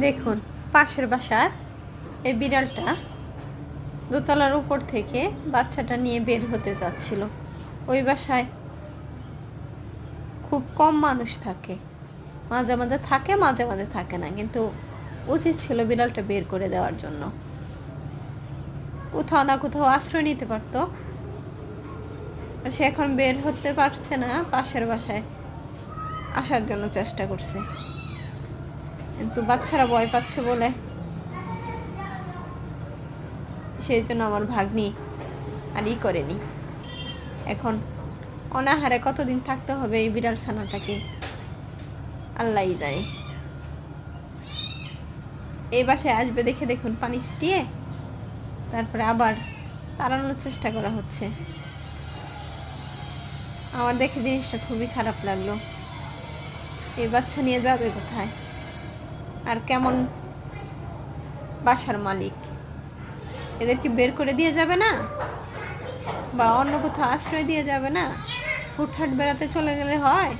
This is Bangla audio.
দেখুন পাশের বাসার এই বিড়ালটা দোতলার উপর থেকে বাচ্চাটা নিয়ে বের হতে যাচ্ছিল। ওই বাসায় খুব কম মানুষ থাকে, মাঝে মাঝে থাকে মাঝে মাঝে থাকে না, কিন্তু উচিত ছিল বিড়ালটা বের করে দেওয়ার জন্য। কোথাও না কোথাও আশ্রয় নিতে পারতো। সে এখন বের হতে পারছে না, পাশের বাসায় আসার জন্য চেষ্টা করছে, কিন্তু বাচ্চারা ভয় পাচ্ছে বলে সেই জন্য আমার ভাগ্নি আর করেনি। এখন অনাহারে কতদিন থাকতে হবে এই বিড়াল ছানাটাকে আল্লাহই জানে। এই বাসায় আসবে দেখে দেখুন পানি ছিটিয়ে তারপরে আবার তাড়ানোর চেষ্টা করা হচ্ছে। আমার দেখে জিনিসটা খুবই খারাপ লাগলো। এই বাচ্চা নিয়ে যাবে কোথায়? আর কেমন বাসার মালিক, এদেরকে বের করে দিয়ে যাবে না বা অন্য কোথাও আশ্রয় দিয়ে যাবে না? হুটহাট বেড়াতে চলে গেলে হয়?